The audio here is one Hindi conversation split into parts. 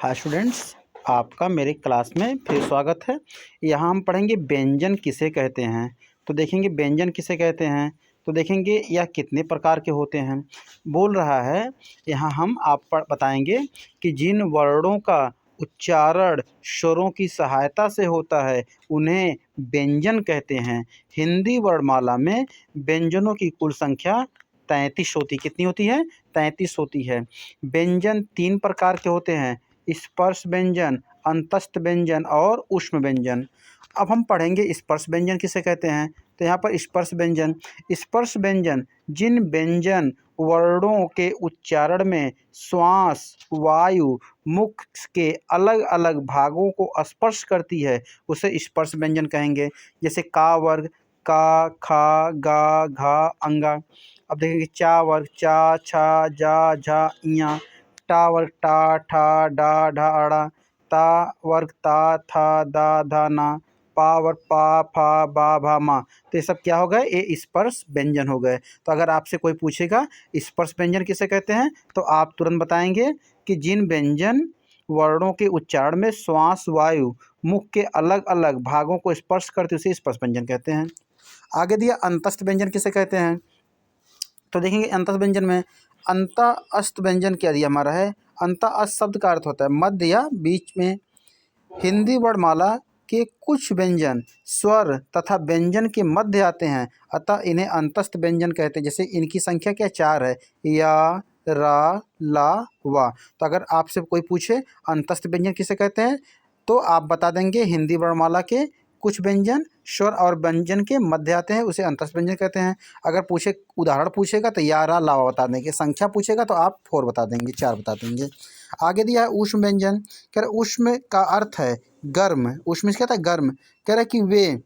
हाय स्टूडेंट्स, आपका मेरे क्लास में फिर स्वागत है। यहाँ हम पढ़ेंगे व्यंजन किसे कहते हैं। तो देखेंगे व्यंजन किसे कहते हैं, तो देखेंगे यह कितने प्रकार के होते हैं। बोल रहा है यहाँ हम आप बताएंगे कि जिन वर्णों का उच्चारण स्वरों की सहायता से होता है उन्हें व्यंजन कहते हैं। हिंदी वर्णमाला में व्यंजनों की कुल संख्या 33 होती। कितनी होती है? 33 होती है। व्यंजन 3 प्रकार के होते हैं: स्पर्श व्यंजन, अंतस्थ व्यंजन और ऊष्म व्यंजन। अब हम पढ़ेंगे स्पर्श व्यंजन किसे कहते हैं। तो यहाँ पर स्पर्श व्यंजन जिन व्यंजन वर्णों के उच्चारण में श्वास वायु मुख के अलग अलग भागों को स्पर्श करती है उसे स्पर्श व्यंजन कहेंगे। जैसे का वर्ग का, खा, गा, घा, अंगा। अब देखेंगे चा वर्ग चा, छा, जा, झा, इया। टा वर्ग टा, ठा, डा, ढा, अड़ा। ता वर्ग ता, था, दा, धा, ना। पा वर्ग पा, फा, बा, भा, मा। तो ये सब क्या हो गए? ये स्पर्श व्यंजन हो गए। तो अगर आपसे कोई पूछेगा स्पर्श व्यंजन किसे कहते हैं तो आप तुरंत बताएंगे कि जिन व्यंजन वर्णों के उच्चारण में श्वास वायु मुख के अलग अलग भागों को स्पर्श करते उसे स्पर्श व्यंजन कहते हैं। आगे दिया अंतस्थ व्यंजन किसे कहते हैं। तो देखेंगे अंतस्थ व्यंजन में अंतःस्थ व्यंजन क्या दिया हमारा है। अंतःस्थ शब्द का अर्थ होता है मध्य या बीच में। हिंदी वर्णमाला के कुछ व्यंजन स्वर तथा व्यंजन के मध्य आते हैं, अतः इन्हें अंतस्थ व्यंजन कहते हैं। जैसे इनकी संख्या क्या 4 है, या, रा, ला, वा। तो अगर आपसे कोई पूछे अंतस्थ व्यंजन किसे कहते हैं तो आप बता देंगे हिंदी वर्णमाला के कुछ व्यंजन स्वर और व्यंजन के मध्य आते हैं उसे अंतस्थ व्यंजन कहते हैं। अगर पूछे उदाहरण पूछेगा तो या, रा, ला, वा बता देंगे। संख्या पूछेगा तो आप 4 बता देंगे, 4 बता देंगे। आगे दिया है ऊष्म व्यंजन। कह रहे ऊष्म का अर्थ है गर्म। ऊष्म से कहता है गर्म। कह रहा है कि वे,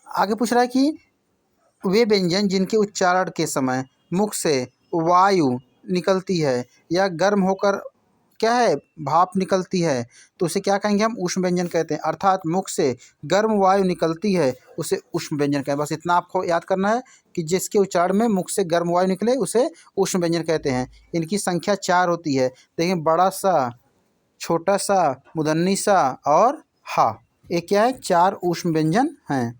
आगे पूछ रहा है कि वे व्यंजन जिनके उच्चारण के समय मुख से वायु निकलती है या गर्म होकर क्या है भाप निकलती है तो उसे क्या कहेंगे हम ऊष्म व्यंजन कहते हैं। अर्थात मुख से गर्म वायु निकलती है उसे ऊष्म व्यंजन कहते हैं। बस इतना आपको याद करना है कि जिसके उच्चारण में मुख से गर्म वायु निकले उसे ऊष्म व्यंजन कहते हैं। इनकी संख्या 4 होती है। देखिए बड़ा सा, छोटा सा, मूर्धन्य सा और हा। ये क्या है? 4 ऊष्म व्यंजन हैं।